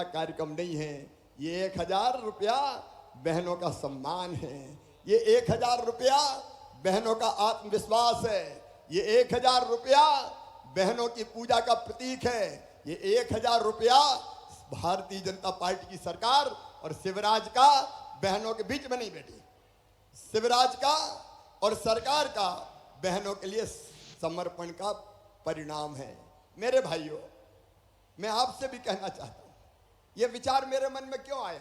कार्यक्रम नहीं है। ये 1000 रुपया बहनों का सम्मान है। ये 1000 रुपया बहनों का आत्मविश्वास है। ये 1000 रुपया बहनों की पूजा का प्रतीक है। ये 1000 रुपया भारतीय जनता पार्टी की सरकार और शिवराज का बहनों के बीच में नहीं बैठी। शिवराज का और सरकार का बहनों के लिए समर्पण का परिणाम है। मेरे भाइयों, मैं आपसे भी कहना चाहता हूं, यह विचार मेरे मन में क्यों आया?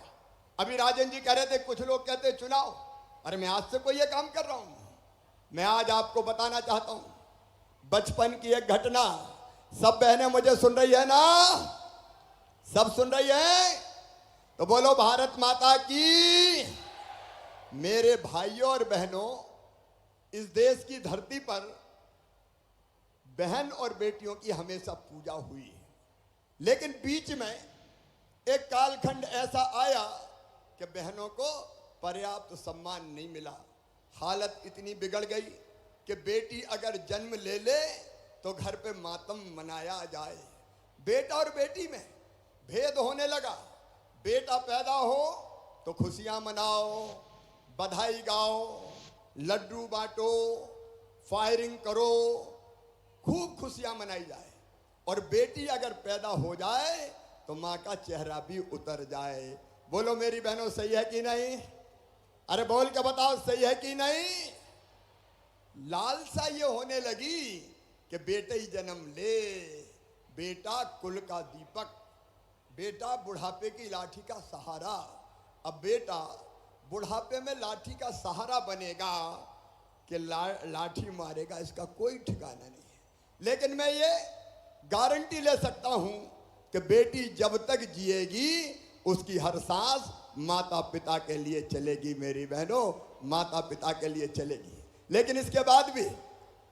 अभी राजन जी कह रहे थे, कुछ लोग कहते चुनाव। अरे मैं आज से कोई ये काम कर रहा हूं। मैं आज आपको बताना चाहता हूं बचपन की एक घटना। सब बहनें मुझे सुन रही है ना? सब सुन रही है? तो बोलो भारत माता की। मेरे भाइयों और बहनों, इस देश की धरती पर बहन और बेटियों की हमेशा पूजा हुई है, लेकिन बीच में एक कालखंड ऐसा आया कि बहनों को पर्याप्त सम्मान नहीं मिला। हालत इतनी बिगड़ गई कि बेटी अगर जन्म ले ले तो घर पे मातम मनाया जाए। बेटा और बेटी में भेद होने लगा। बेटा पैदा हो तो खुशियां मनाओ, बधाई गाओ, लड्डू बांटो, फायरिंग करो, खूब खुशियां मनाई जाए। और बेटी अगर पैदा हो जाए तो माँ का चेहरा भी उतर जाए। बोलो मेरी बहनों, सही है कि नहीं? अरे बोल के बताओ, सही है कि नहीं? लालसा ये होने लगी कि बेटे ही जन्म ले। बेटा कुल का दीपक, बेटा बुढ़ापे की लाठी का सहारा। अब बेटा बुढ़ापे में लाठी का सहारा बनेगा कि लाठी मारेगा, इसका कोई ठिकाना नहीं है। लेकिन मैं ये गारंटी ले सकता हूं कि बेटी जब तक जिएगी उसकी हर सांस माता पिता के लिए चलेगी। मेरी बहनों, माता पिता के लिए चलेगी। लेकिन इसके बाद भी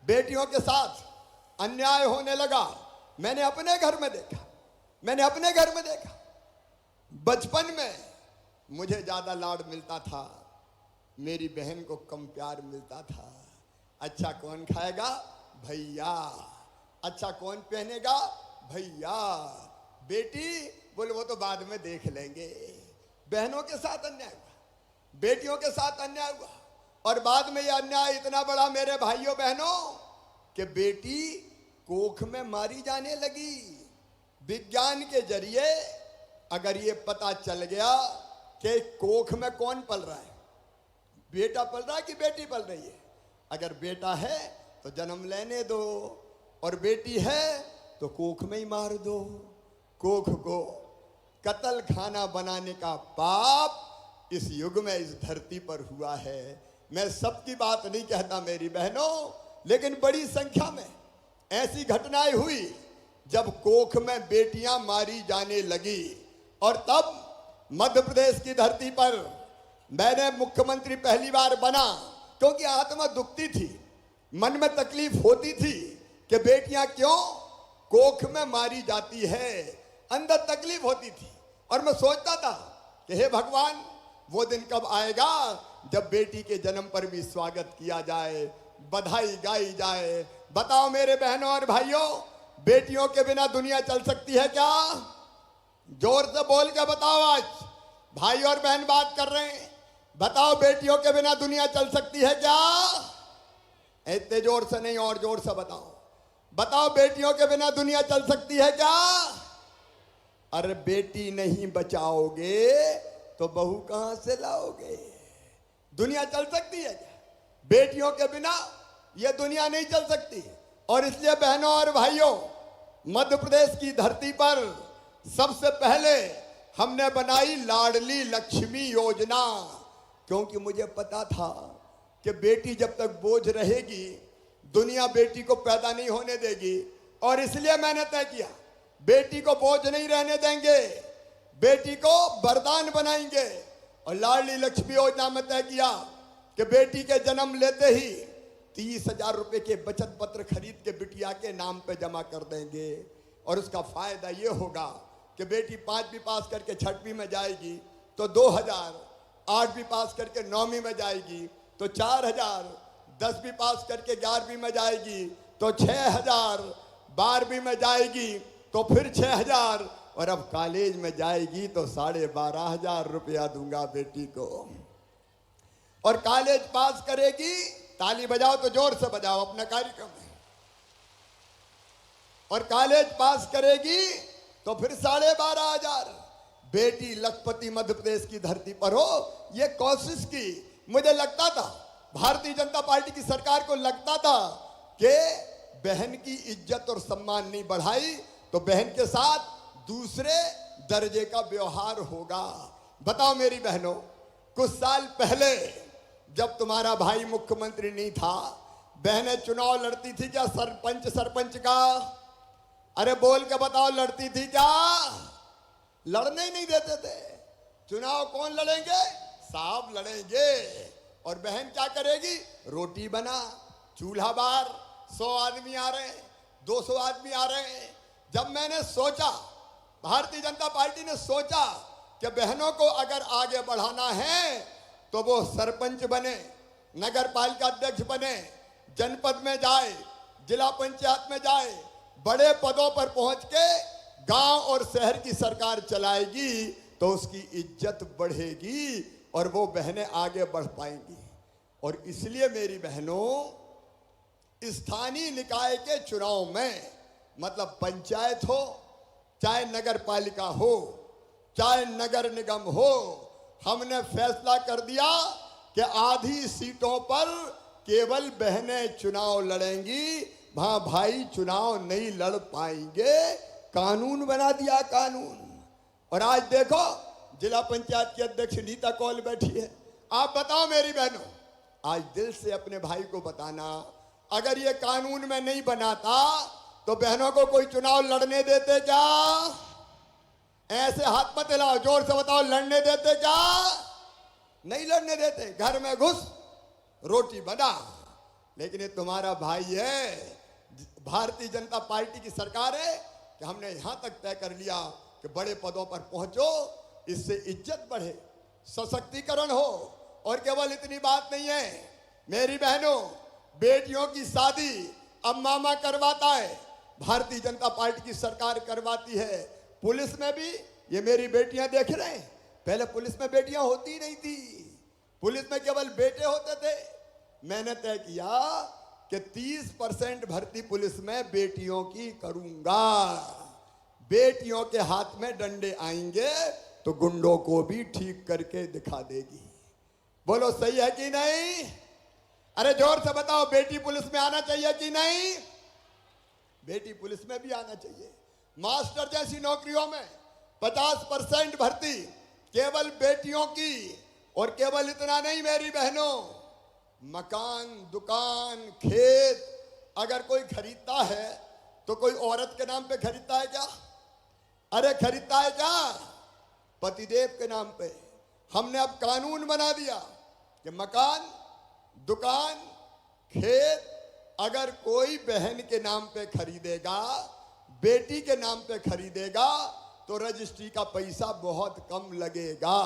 बेटियों के साथ अन्याय होने लगा। मैंने अपने घर में देखा। बचपन में मुझे ज्यादा लाड मिलता था, मेरी बहन को कम प्यार मिलता था। अच्छा कौन खाएगा? भैया। अच्छा कौन पहनेगा? भैया। बेटी बोले वो तो बाद में देख लेंगे। बहनों के साथ अन्याय हुआ, बेटियों के साथ अन्याय हुआ। और बाद में यह अन्याय इतना बड़ा मेरे भाइयों बहनों कि बेटी कोख में मारी जाने लगी। विज्ञान के जरिए अगर ये पता चल गया कि कोख में कौन पल रहा है, बेटा पल रहा है कि बेटी पल रही है। अगर बेटा है तो जन्म लेने दो, और बेटी है तो कोख में ही मार दो। कोख को कत्ल खाना बनाने का पाप इस युग में इस धरती पर हुआ है। मैं सबकी बात नहीं कहता मेरी बहनों, लेकिन बड़ी संख्या में ऐसी घटनाएं हुई जब कोख में बेटियां मारी जाने लगी। और तब मध्य प्रदेश की धरती पर मैंने मुख्यमंत्री पहली बार बना, क्योंकि आत्मा दुखती थी, मन में तकलीफ होती थी कि बेटियां क्यों कोख में मारी जाती है। अंदर तकलीफ होती थी। और मैं सोचता था कि हे भगवान, वो दिन कब आएगा जब बेटी के जन्म पर भी स्वागत किया जाए, बधाई गाई जाए। बताओ मेरे बहनों और भाइयों, बेटियों के बिना दुनिया चल सकती है क्या? जोर से बोल के बताओ। आज भाई और बहन बात कर रहे हैं, बताओ बेटियों के बिना दुनिया चल सकती है क्या? इतने जोर से नहीं, और जोर से बताओ। बताओ बेटियों के बिना दुनिया चल सकती है क्या? अरे बेटी नहीं बचाओगे तो बहू कहां से लाओगे? दुनिया चल सकती है क्या? बेटियों के बिना यह दुनिया नहीं चल सकती। और इसलिए बहनों और भाइयों, मध्य प्रदेश की धरती पर सबसे पहले हमने बनाई लाडली लक्ष्मी योजना, क्योंकि मुझे पता था कि बेटी जब तक बोझ रहेगी दुनिया बेटी को पैदा नहीं होने देगी। और इसलिए मैंने तय किया, बेटी को बोझ नहीं रहने देंगे, बेटी को वरदान बनाएंगे। और लाडली लक्ष्मी योजना में तय किया कि बेटी के जन्म लेते ही 30,000 रुपए के बचत पत्र खरीद के बिटिया के नाम पे जमा कर देंगे। और उसका फायदा ये होगा कि बेटी 5वीं पास करके 6वीं में जाएगी तो 2,000, 8वीं पास करके 9वीं में जाएगी तो 4,000, 10वीं पास करके 11वीं में जाएगी तो 6,000, 12वीं में जाएगी तो फिर 6,000, और अब कॉलेज में जाएगी तो 12,500 रुपया दूंगा बेटी को। और कॉलेज पास करेगी, ताली बजाओ तो जोर से बजाओ अपना कार्यक्रम में। और कॉलेज पास करेगी तो फिर 12,500। बेटी लखपति मध्य प्रदेश की धरती पर हो, ये कोशिश की। मुझे लगता था, भारतीय जनता पार्टी की सरकार को लगता था कि बहन की इज्जत और सम्मान नहीं बढ़ाई तो बहन के साथ दूसरे दर्जे का व्यवहार होगा। बताओ मेरी बहनों, कुछ साल पहले जब तुम्हारा भाई मुख्यमंत्री नहीं था, बहनें चुनाव लड़ती थी क्या सरपंच का? अरे बोल के बताओ, लड़ती थी क्या? लड़ने ही नहीं देते थे। चुनाव कौन लड़ेंगे? साहब लड़ेंगे। और बहन क्या करेगी? रोटी बना, चूल्हा बार, 100 आदमी आ रहे हैं, 200 आदमी आ रहे हैं। जब मैंने सोचा, भारतीय जनता पार्टी ने सोचा कि बहनों को अगर आगे बढ़ाना है तो वो सरपंच बने, नगर पालिका अध्यक्ष बने, जनपद में जाए, जिला पंचायत में जाए, बड़े पदों पर पहुंच के गांव और शहर की सरकार चलाएगी तो उसकी इज्जत बढ़ेगी और वो बहनें आगे बढ़ पाएंगी। और इसलिए मेरी बहनों, स्थानीय निकाय के चुनाव में, मतलब पंचायत हो, चाहे नगर पालिका हो, चाहे नगर निगम हो, हमने फैसला कर दिया कि आधी सीटों पर केवल बहनें चुनाव लड़ेंगी, वहां भाई चुनाव नहीं लड़ पाएंगे। कानून बना दिया, कानून। और आज देखो, जिला पंचायत की अध्यक्ष नीता कौल बैठी है। आप बताओ मेरी बहनों, आज दिल से अपने भाई को बताना, अगर ये कानून में नहीं बनाता तो बहनों को कोई चुनाव लड़ने देते क्या? ऐसे हाथ मत हिलाओ, जोर से बताओ, लड़ने देते क्या? नहीं लड़ने देते। घर में घुस, रोटी बना। लेकिन ये तुम्हारा भाई है, भारतीय जनता पार्टी की सरकार है कि हमने यहां तक तय कर लिया कि बड़े पदों पर पहुंचो, इससे इज्जत बढ़े, सशक्तिकरण हो। और केवल इतनी बात नहीं है मेरी बहनों, बेटियों की शादी अब मामा करवाता है, भारतीय जनता पार्टी की सरकार करवाती है। पुलिस में भी ये मेरी बेटियां देख रहे हैं, पहले पुलिस में बेटियां होती नहीं थी, पुलिस में केवल बेटे होते थे। मैंने तय किया कि 30% भर्ती पुलिस में बेटियों की करूंगा। बेटियों के हाथ में डंडे आएंगे तो गुंडों को भी ठीक करके दिखा देगी। बोलो सही है कि नहीं? अरे जोर से बताओ, बेटी पुलिस में आना चाहिए कि नहीं? बेटी पुलिस में भी आना चाहिए। मास्टर जैसी नौकरियों में 50% भर्ती केवल बेटियों की। और केवल इतना नहीं मेरी बहनों, मकान, दुकान, खेत अगर कोई खरीदता है तो कोई औरत के नाम पे खरीदता है क्या? अरे खरीदता है क्या? पतिदेव के नाम पे। हमने अब कानून बना दिया कि मकान, दुकान, खेत अगर कोई बहन के नाम पे खरीदेगा, बेटी के नाम पे खरीदेगा तो रजिस्ट्री का पैसा बहुत कम लगेगा।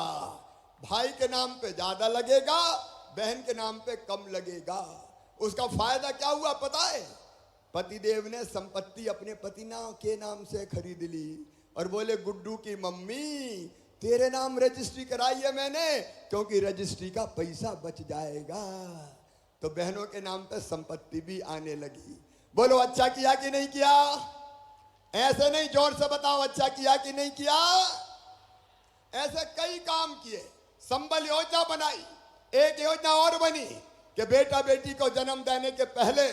भाई के नाम पे ज्यादा लगेगा, बहन के नाम पे कम लगेगा। उसका फायदा क्या हुआ पता है? पतिदेव ने संपत्ति अपने पति के नाम से खरीद ली और बोले, गुड्डू की मम्मी तेरे नाम रजिस्ट्री कराई है मैंने, क्योंकि रजिस्ट्री का पैसा बच जाएगा। तो बहनों के नाम पे संपत्ति भी आने लगी। बोलो अच्छा किया कि नहीं किया? ऐसे नहीं, जोर से बताओ, अच्छा किया कि नहीं किया? ऐसे कई काम किए। संबल योजना बनाई, एक योजना और बनी कि बेटा बेटी को जन्म देने के पहले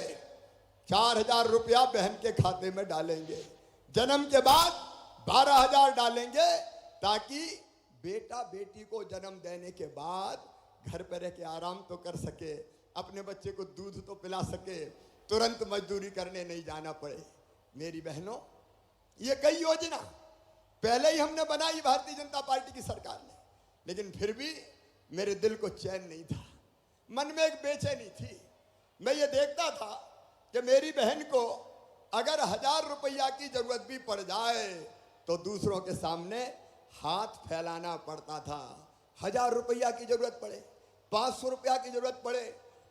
4,000 रुपया बहन के खाते में डालेंगे, जन्म के बाद 12,000 डालेंगे, ताकि बेटा बेटी को जन्म देने के बाद घर पर रह के आराम तो कर सके, अपने बच्चे को दूध तो पिला सके, तुरंत मजदूरी करने नहीं जाना पड़े। मेरी बहनों, ये कई योजना पहले ही हमने बनाई भारतीय जनता पार्टी की सरकार ने, लेकिन फिर भी मेरे दिल को चैन नहीं था, मन में एक बेचैनी थी। मैं ये देखता था कि मेरी बहन को अगर 1,000 रुपया की जरूरत भी पड़ जाए तो दूसरों के सामने हाथ फैलाना पड़ता था। 1,000 रुपया की जरूरत पड़े, 500 रुपया की जरूरत पड़े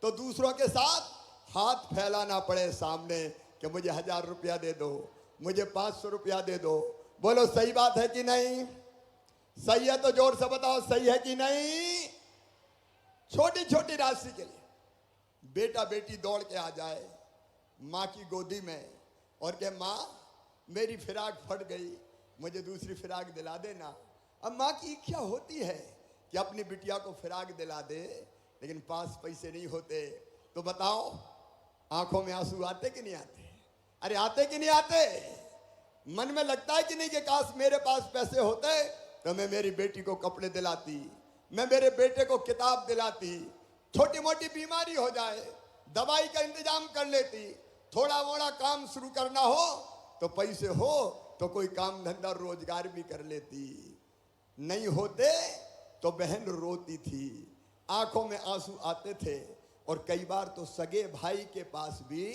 तो दूसरों के साथ हाथ फैलाना पड़े सामने कि मुझे 1,000 रुपया दे दो, मुझे 500 रुपया दे दो। बोलो सही बात है कि नहीं? सही है तो जोर से बताओ, सही है कि नहीं? छोटी छोटी राशि के लिए बेटा बेटी दौड़ के आ जाए माँ की गोदी में और कहे माँ मेरी फिराक फट गई, मुझे दूसरी फिराक दिला देना। अब माँ की इच्छा होती है कि अपनी बिटिया को फिराक दिला दे, लेकिन पास पैसे नहीं होते। तो बताओ आंखों में आंसू आते कि नहीं आते? अरे आते कि नहीं आते? मन में लगता है कि नहीं कि काश मेरे पास पैसे होते तो मैं मेरी बेटी को कपड़े दिलाती, मैं मेरे बेटे को किताब दिलाती, छोटी मोटी बीमारी हो जाए दवाई का इंतजाम कर लेती, थोड़ा मोड़ा काम शुरू करना हो तो पैसे हो तो कोई काम धंधा रोजगार भी कर लेती। नहीं होते तो बहन रोती थी, आंखों में आंसू आते थे। और कई बार तो सगे भाई के पास भी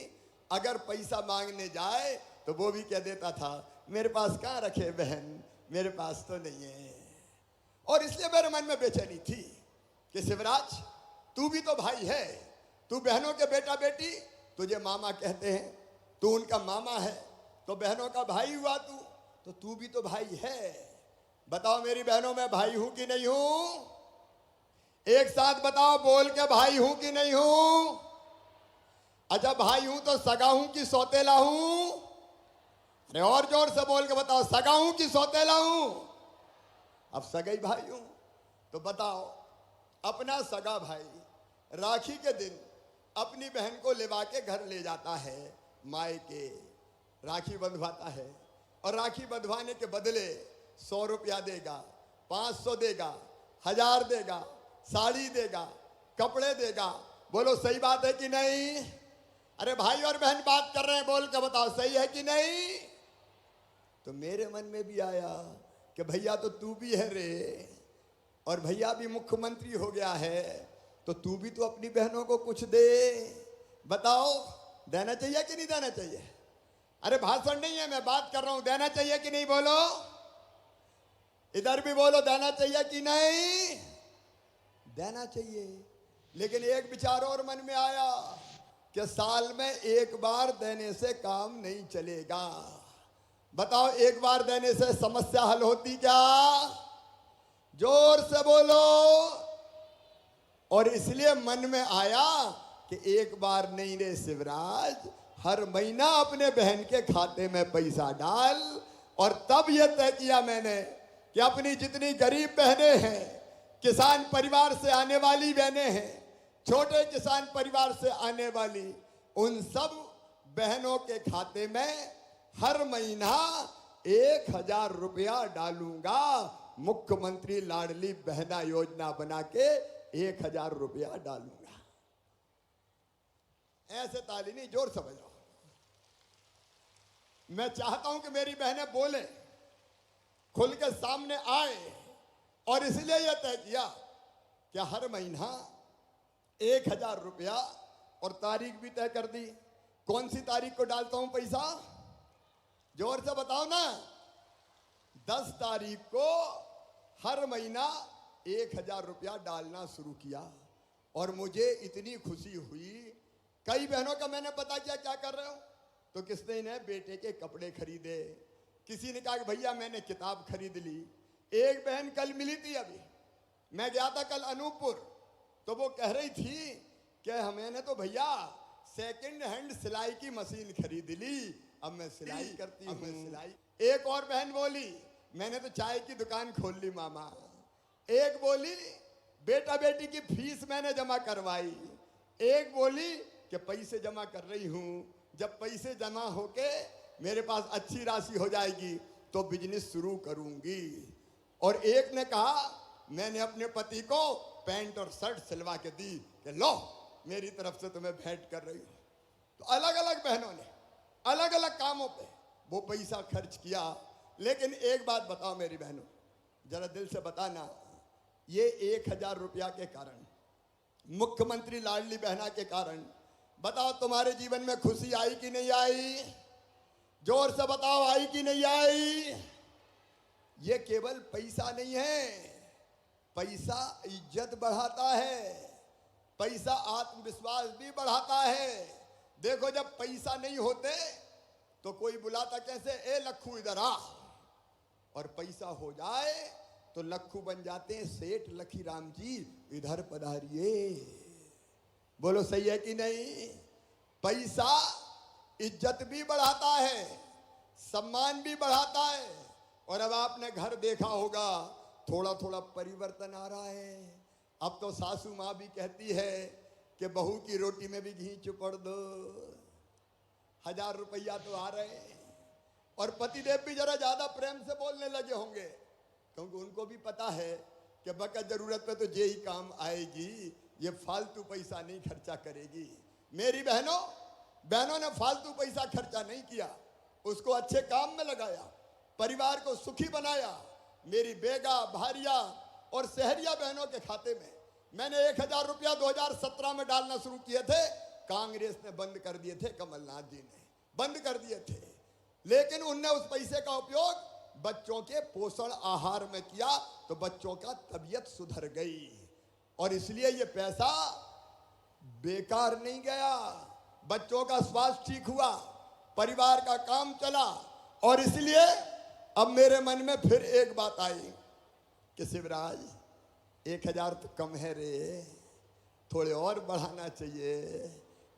अगर पैसा मांगने जाए तो वो भी कह देता था मेरे पास कहाँ रखे बहन, मेरे पास तो नहीं है। और इसलिए मेरे मन में बेचैनी थी कि शिवराज तू भी तो भाई है, तू बहनों के बेटा बेटी, तुझे मामा कहते हैं, तू उनका मामा है तो बहनों का भाई हुआ तो तू भी तो भाई है। बताओ मेरी बहनों में भाई हूं कि नहीं हूं? एक साथ बताओ बोल के, भाई हूं कि नहीं हूं? अच्छा भाई हूं तो सगा हूं कि सौतेला हूं? अरे और जोर से बोल के बताओ, सगा हूं कि सौतेला हूं? अब सगा ही भाई हूं। तो बताओ अपना सगा भाई राखी के दिन अपनी बहन को लेवा के घर ले जाता है, मायके राखी बंधवाता है, और राखी बंधवाने के बदले 100 रुपया देगा, 500 देगा, 1000 देगा, साड़ी देगा, कपड़े देगा। बोलो सही बात है कि नहीं? अरे भाई और बहन बात कर रहे हैं, बोल के बताओ सही है कि नहीं? तो मेरे मन में भी आया कि भैया तो तू भी है रे, और भैया भी मुख्यमंत्री हो गया है, तो तू भी तो अपनी बहनों को कुछ दे। बताओ देना चाहिए कि नहीं देना चाहिए? अरे भाषण नहीं है, मैं बात कर रहा हूं, देना चाहिए कि नहीं? बोलो इधर भी बोलो, देना चाहिए कि नहीं? देना चाहिए। लेकिन एक विचार और मन में आया कि साल में एक बार देने से काम नहीं चलेगा। बताओ एक बार देने से समस्या हल होती क्या? जोर से बोलो। और इसलिए मन में आया कि एक बार नहीं रे शिवराज, हर महीना अपने बहन के खाते में पैसा डाल। और तब यह तय किया मैंने कि अपनी जितनी गरीब बहनें हैं, किसान परिवार से आने वाली बहनें हैं, छोटे किसान परिवार से आने वाली, उन सब बहनों के खाते में हर महीना 1000 रुपया डालूंगा। मुख्यमंत्री लाडली बहना योजना बना के 1000 रुपया डालूंगा। ऐसे ताली नहीं, जोर से बजाओ। मैं चाहता हूं कि मेरी बहनें बोले, खुल के सामने आए, और इसलिए यह तय किया कि हर महीना 1000 रुपया, और तारीख भी तय कर दी। कौन सी तारीख को डालता हूं पैसा? जोर से बताओ ना। 10 तारीख को हर महीना 1000 रुपया डालना शुरू किया। और मुझे इतनी खुशी हुई, कई बहनों का मैंने पता किया क्या कर रहे हो, तो किसने ने बेटे के कपड़े खरीदे, किसी ने कहा कि भैया मैंने किताब खरीद ली। एक बहन कल मिली थी, अभी मैं गया था कल अनूपपुर, तो वो कह रही थी कि मैंने तो भैया सेकंड हैंड सिलाई की मशीन खरीद ली, अब मैं सिलाई करती हूँ, मैं सिलाई। एक और बहन बोली मैंने तो चाय की दुकान खोल ली मामा। एक बोली बेटा बेटी की फीस मैंने जमा करवाई। एक बोली कि पैसे जमा कर रही हूँ, जब पैसे जमा होके मेरे पास अच्छी राशि हो जाएगी तो बिजनेस शुरू करूंगी। और एक ने कहा मैंने अपने पति को पैंट और शर्ट सिलवा के दी कि लो मेरी तरफ से तुम्हें भेंट कर रही हूं। तो अलग अलग बहनों ने अलग अलग कामों पे वो पैसा खर्च किया। लेकिन एक बात बताओ मेरी बहनों, जरा दिल से बताना, ये 1000 रुपया के कारण, मुख्यमंत्री लाडली बहना के कारण, बताओ तुम्हारे जीवन में खुशी आई कि नहीं आई? जोर से बताओ आई कि नहीं आई? ये केवल पैसा नहीं है, पैसा इज्जत बढ़ाता है, पैसा आत्मविश्वास भी बढ़ाता है। देखो जब पैसा नहीं होते तो कोई बुलाता कैसे, ए लखू इधर आ, और पैसा हो जाए तो लखू बन जाते हैं सेठ लखी राम जी, इधर पधारिए। बोलो सही है कि नहीं? पैसा इज्जत भी बढ़ाता है, सम्मान भी बढ़ाता है। और अब आपने घर देखा होगा, थोड़ा थोड़ा परिवर्तन आ रहा है। अब तो सासू माँ भी कहती है कि बहू की रोटी में भी घी चुपड़ दो। 1000 रुपया तो आ रहे हैं। और पतिदेव भी जरा ज्यादा प्रेम से बोलने लगे होंगे, क्योंकि उनको भी पता है कि बकत जरूरत पे तो ये ही काम आएगी, ये फालतू पैसा नहीं खर्चा करेगी। मेरी बहनों ने फालतू पैसा खर्चा नहीं किया, उसको अच्छे काम में लगाया, परिवार को सुखी बनाया। मेरी बेगा, भारिया और सहरिया बहनों के खाते में मैंने 1000 रुपया 2017 में डालना शुरू किए थे। कांग्रेस ने बंद कर दिए थे, कमलनाथ जी ने बंद कर दिए थे। लेकिन उनने उस पैसे का उपयोग बच्चों के पोषण आहार में किया, तो बच्चों का तबीयत सुधर गई। और इसलिए ये पैसा बेकार नहीं गया, बच्चों का स्वास्थ्य ठीक हुआ, परिवार का काम चला। और इसलिए अब मेरे मन में फिर एक बात आई कि शिवराज 1000 तो कम है रे, थोड़े और बढ़ाना चाहिए।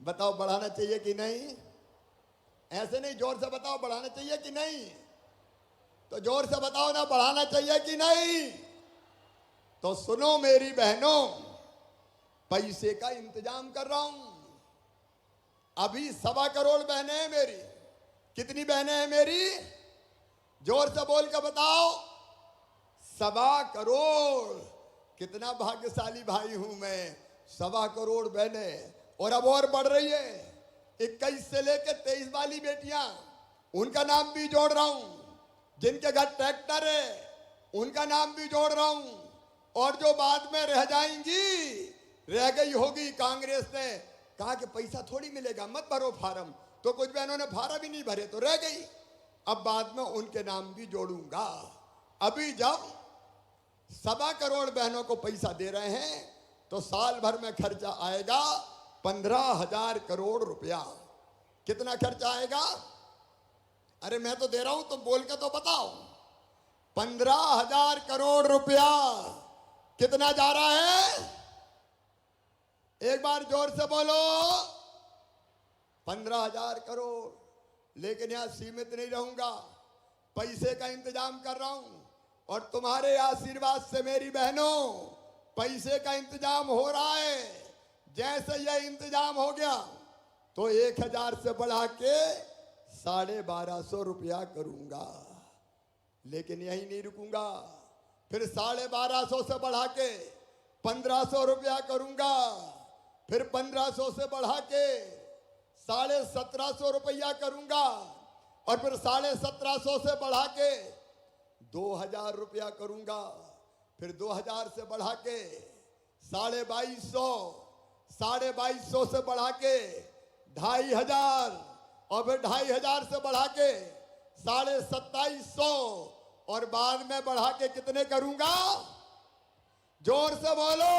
बताओ बढ़ाना चाहिए कि नहीं? ऐसे नहीं, जोर से बताओ बढ़ाना चाहिए कि नहीं? तो जोर से बताओ ना, बढ़ाना चाहिए कि नहीं? तो सुनो मेरी बहनों, पैसे का इंतजाम कर रहा हूं। अभी 1.25 करोड़ बहनें हैं मेरी। कितनी बहनें हैं मेरी? जोर से बोल के बताओ। 1.25 करोड़। कितना भाग्यशाली भाई हूं मैं, 1.25 करोड़ बहनें। और अब और बढ़ रही है। 21 से लेकर 23 वाली बेटियां, उनका नाम भी जोड़ रहा हूं। जिनके घर ट्रैक्टर है उनका नाम भी जोड़ रहा हूं। और जो बाद में रह जाएंगी, रह गई होगी, कांग्रेस ने कहा कि पैसा थोड़ी मिलेगा, मत भरो फार्म, तो कुछ बहनों ने फार्म ही नहीं भरे तो रह गई। अब बाद में उनके नाम भी जोड़ूंगा। अभी जब 1.25 करोड़ बहनों को पैसा दे रहे हैं, तो साल भर में खर्चा आएगा 15,000 करोड़ रुपया। कितना खर्चा आएगा? अरे मैं तो दे रहा हूं, तुम बोल के तो बताओ। 15,000 करोड़ रुपया। कितना जा रहा है? एक बार जोर से बोलो। 15,000 करोड़। लेकिन यहां सीमित नहीं रहूंगा, पैसे का इंतजाम कर रहा हूं। और तुम्हारे आशीर्वाद से मेरी बहनों, पैसे का इंतजाम हो रहा है। जैसे यह इंतजाम हो गया तो 1000 से बढ़ा के 1250 रुपया करूंगा। लेकिन यही नहीं रुकूंगा, फिर 1250 से बढ़ा के 1500 रुपया करूंगा। फिर 1500 से बढ़ा के 1750 रुपया करूंगा। और फिर 1750 से बढ़ा के 2000 रुपया करूंगा। फिर 2000 से बढ़ा के 2250, 2250 से बढ़ा के 2500, और फिर 2500 से बढ़ा के 2750, और बाद में बढ़ा के कितने करूंगा? जोर से बोलो,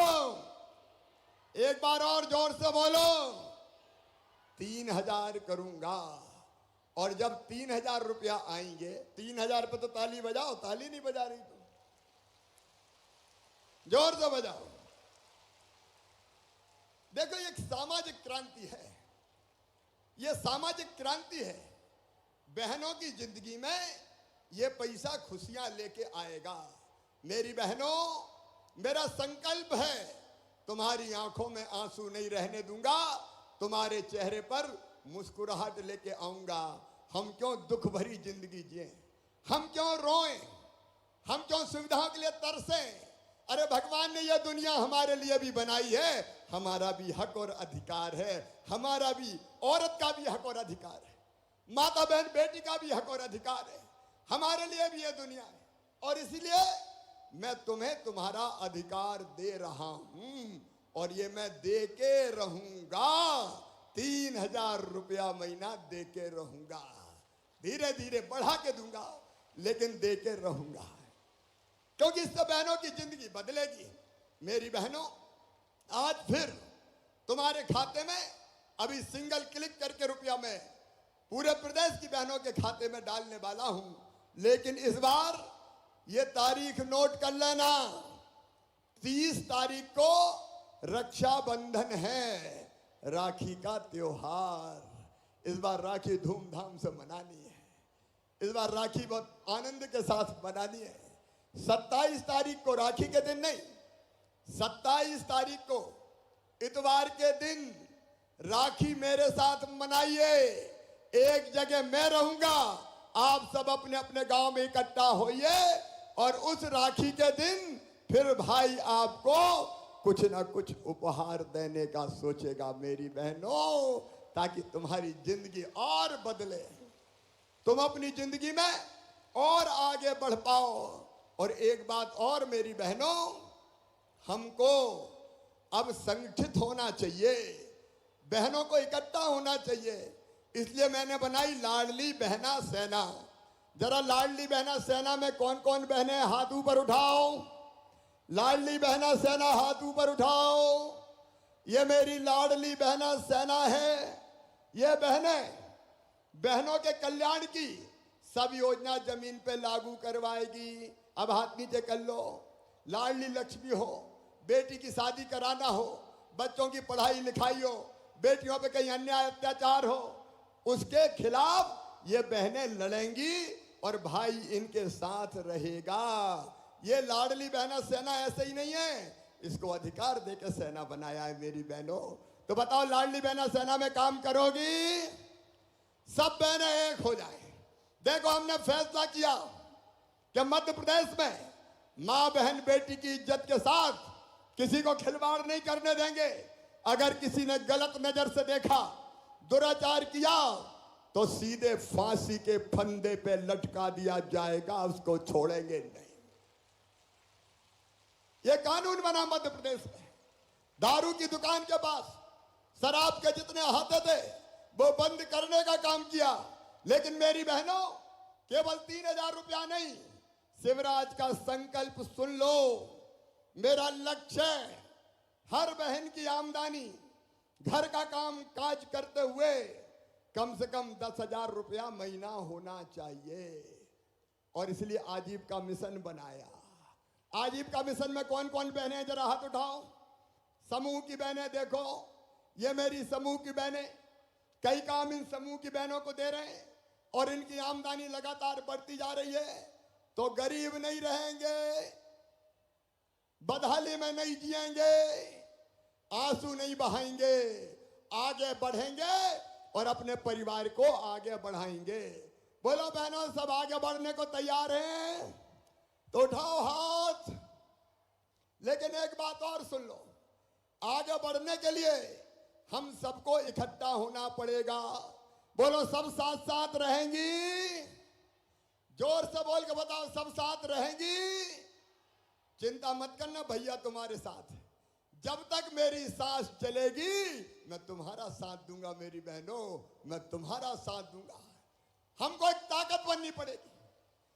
एक बार और जोर से बोलो। 3000 करूंगा। और जब 3000 रुपया आएंगे, 3000 पे तो ताली बजाओ। ताली नहीं बजा रही तुम, जोर से बजाओ। देखो ये एक सामाजिक क्रांति है, ये सामाजिक क्रांति है। बहनों की जिंदगी में ये पैसा खुशियां लेके आएगा। मेरी बहनों, मेरा संकल्प है, तुम्हारी आंखों में आंसू नहीं रहने दूंगा, तुम्हारे चेहरे पर मुस्कुराहट लेके आऊंगा। हम क्यों दुख भरी जिंदगी जिए, हम क्यों रोएं, हम क्यों सुविधाओं के लिए तरसें? अरे भगवान ने यह दुनिया हमारे लिए भी बनाई है, हमारा भी हक और अधिकार है, हमारा भी, औरत का भी हक और अधिकार है, माता बहन बेटी का भी हक और अधिकार है, हमारे लिए भी यह दुनिया है। और इसलिए मैं तुम्हें तुम्हारा अधिकार दे रहा हूं, और ये मैं दे के रहूंगा। 3000 रुपया महीना दे के रहूंगा। धीरे धीरे बढ़ा के दूंगा, लेकिन दे के रहूंगा, क्योंकि इससे बहनों की जिंदगी बदलेगी। मेरी बहनों, आज फिर तुम्हारे खाते में अभी सिंगल क्लिक करके रुपया मैं पूरे प्रदेश की बहनों के खाते में डालने वाला हूं। लेकिन इस बार ये तारीख नोट कर लेना, 30 तारीख को रक्षाबंधन है, राखी का त्योहार। इस बार राखी धूमधाम से मनानी है, इस बार राखी बहुत आनंद के साथ मनानी है। 27 तारीख को राखी के दिन नहीं, 27 तारीख को इतवार के दिन राखी मेरे साथ मनाइए। एक जगह मैं रहूंगा, आप सब अपने अपने गांव में इकट्ठा होइए और उस राखी के दिन फिर भाई आपको कुछ ना कुछ उपहार देने का सोचेगा मेरी बहनों, ताकि तुम्हारी जिंदगी और बदले, तुम अपनी जिंदगी में और आगे बढ़ पाओ। और एक बात और मेरी बहनों, हमको अब संगठित होना चाहिए, बहनों को इकट्ठा होना चाहिए। इसलिए मैंने बनाई लाडली बहना सेना। जरा लाडली बहना सेना में कौन कौन बहनें हैं, हाथ ऊपर उठाओ। लाडली बहना सेना हाथ ऊपर उठाओ। ये मेरी लाडली बहना सेना है। ये बहनें बहनों के कल्याण की सब योजना जमीन पे लागू करवाएगी। अब हाथ नीचे कर लो। लाडली लक्ष्मी हो, बेटी की शादी कराना हो, बच्चों की पढ़ाई लिखाई हो, बेटियों पे कहीं अन्याय अत्याचार हो, उसके खिलाफ ये बहनें लड़ेंगी और भाई इनके साथ रहेगा। ये लाडली बहना सेना ऐसे ही नहीं है, इसको अधिकार देकर सेना बनाया है मेरी बहनों। तो बताओ, लाडली बहना सेना में काम करोगी? सब बहनें एक हो जाए। देखो, हमने फैसला किया कि मध्य प्रदेश में मां बहन बेटी की इज्जत के साथ किसी को खिलवाड़ नहीं करने देंगे। अगर किसी ने गलत नजर से देखा, दुराचार किया, तो सीधे फांसी के फंदे पे लटका दिया जाएगा, उसको छोड़ेंगे नहीं। यह कानून बना मध्य प्रदेश में। दारू की दुकान के पास शराब के जितने अहाते थे वो बंद करने का काम किया। लेकिन मेरी बहनों, केवल 3000 रुपया नहीं, शिवराज का संकल्प सुन लो। मेरा लक्ष्य है हर बहन की आमदनी घर का काम काज करते हुए कम से कम 10,000 रुपया महीना होना चाहिए। और इसलिए आजीविका मिशन बनाया। आजीविका मिशन में कौन कौन बहनें हैं, जरा हाथ उठाओ। समूह की बहनें देखो, ये मेरी समूह की बहनें, कई काम इन समूह की बहनों को दे रहे हैं और इनकी आमदनी लगातार बढ़ती जा रही है। तो गरीब नहीं रहेंगे, बदहाली में नहीं जिएंगे, आंसू नहीं बहाएंगे, आगे बढ़ेंगे और अपने परिवार को आगे बढ़ाएंगे। बोलो बहनों, सब आगे बढ़ने को तैयार हैं? तो उठाओ हाथ। लेकिन एक बात और सुन लो, आगे बढ़ने के लिए हम सबको इकट्ठा होना पड़ेगा। बोलो, सब साथ साथ रहेंगी? जोर से बोल के बताओ, सब साथ रहेंगी? चिंता मत करना, भैया तुम्हारे साथ है। जब तक मेरी सांस चलेगी मैं तुम्हारा साथ दूंगा मेरी बहनों, मैं तुम्हारा साथ दूंगा। हमको एक ताकत बननी पड़ेगी,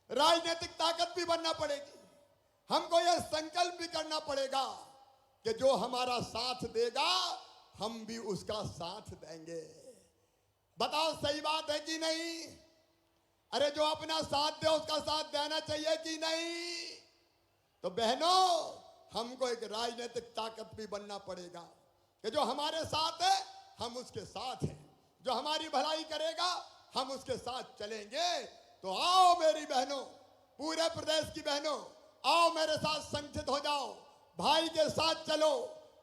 राजनीतिक ताकत भी बनना पड़ेगी। हमको यह संकल्प भी करना पड़ेगा कि जो हमारा साथ देगा हम भी उसका साथ देंगे। बताओ, सही बात है कि नहीं? अरे, जो अपना साथ दे उसका साथ देना चाहिए कि नहीं? तो बहनों, हमको एक राजनीतिक ताकत भी बनना पड़ेगा कि जो हमारे साथ है हम उसके साथ हैं, जो हमारी भलाई करेगा हम उसके साथ चलेंगे। तो आओ मेरी बहनों, पूरे प्रदेश की बहनों, आओ मेरे साथ संगठित हो जाओ, भाई के साथ चलो,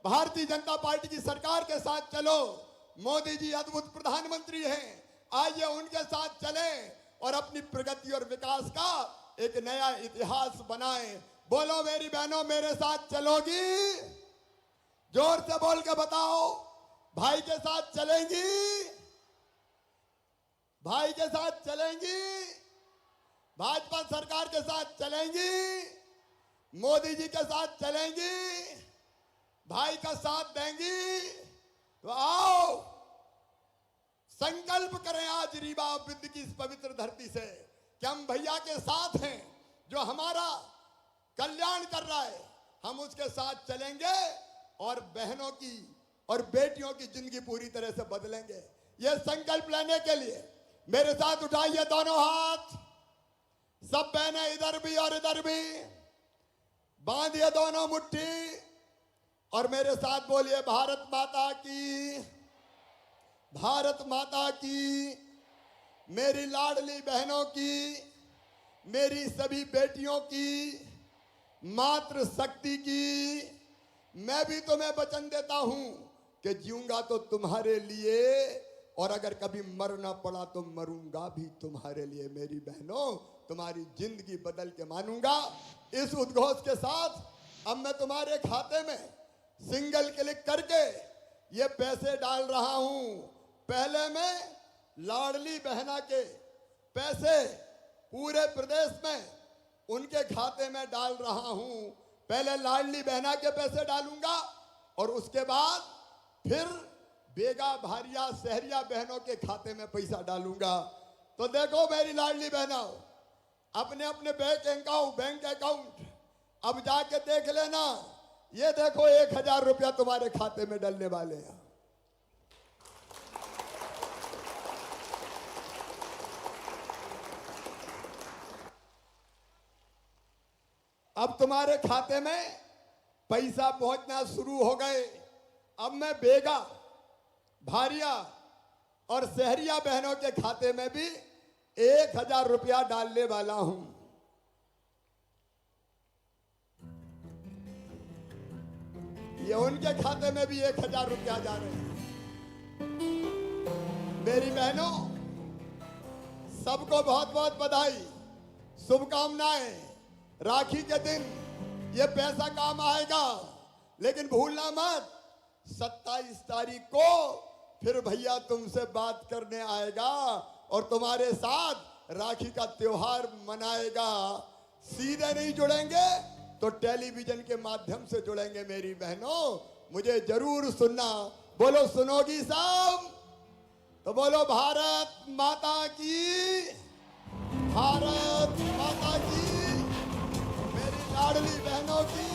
भारतीय जनता पार्टी की सरकार के साथ चलो। मोदी जी अद्भुत प्रधानमंत्री हैं, आइए उनके साथ चलें और अपनी प्रगति और विकास का एक नया इतिहास बनाएं। बोलो मेरी बहनों, मेरे साथ चलोगी? जोर से बोल के बताओ, भाई के साथ चलेंगी? भाई के साथ चलेंगी? भाजपा सरकार के साथ चलेंगी? मोदी जी के साथ चलेंगी? भाई का साथ देंगी? तो आओ संकल्प करें आज रीवा विद्य की इस पवित्र धरती से कि हम भैया के साथ हैं, जो हमारा कल्याण कर रहा है, हम उसके साथ चलेंगे और बहनों की और बेटियों की जिंदगी पूरी तरह से बदलेंगे। यह संकल्प लेने के लिए मेरे साथ उठाइए दोनों हाथ। सब बहनें इधर भी और इधर भी बांधिए दोनों मुट्ठी और मेरे साथ बोलिए भारत माता की, भारत माता की। मेरी लाडली बहनों की, मेरी सभी बेटियों की, मातृ शक्ति की मैं भी तुम्हें वचन देता हूं कि जीऊंगा तो तुम्हारे लिए और अगर कभी मरना पड़ा तो मरूंगा भी तुम्हारे लिए। मेरी बहनों, तुम्हारी जिंदगी बदल के मानूंगा। इस उद्घोष के साथ अब मैं तुम्हारे खाते में सिंगल क्लिक करके ये पैसे डाल रहा हूं। पहले मैं लाडली बहना के पैसे पूरे प्रदेश में उनके खाते में डाल रहा हूं। पहले लाडली बहना के पैसे डालूंगा और उसके बाद फिर बेगा भारिया शहरिया बहनों के खाते में पैसा डालूंगा। तो देखो मेरी लाडली बहनों, अपने अपने बैंक अकाउंट अब जाके देख लेना। ये देखो 1000 रुपया तुम्हारे खाते में डलने वाले हैं। अब तुम्हारे खाते में पैसा पहुंचना शुरू हो गए। अब मैं बेगा भारिया और शहरिया बहनों के खाते में भी 1000 रुपया डालने वाला हूं। ये उनके खाते में भी 1000 रुपया जा रहे हैं। मेरी बहनों, सबको बहुत बहुत बधाई, शुभकामनाएं। राखी के दिन ये पैसा काम आएगा, लेकिन भूलना मत 27 तारीख को फिर भैया तुमसे बात करने आएगा और तुम्हारे साथ राखी का त्योहार मनाएगा। सीधे नहीं जुड़ेंगे तो टेलीविजन के माध्यम से जुड़ेंगे। मेरी बहनों, मुझे जरूर सुनना। बोलो सुनोगी सब? तो बोलो भारत माता की, भारत माता की, मेरी लाडली बहनों की।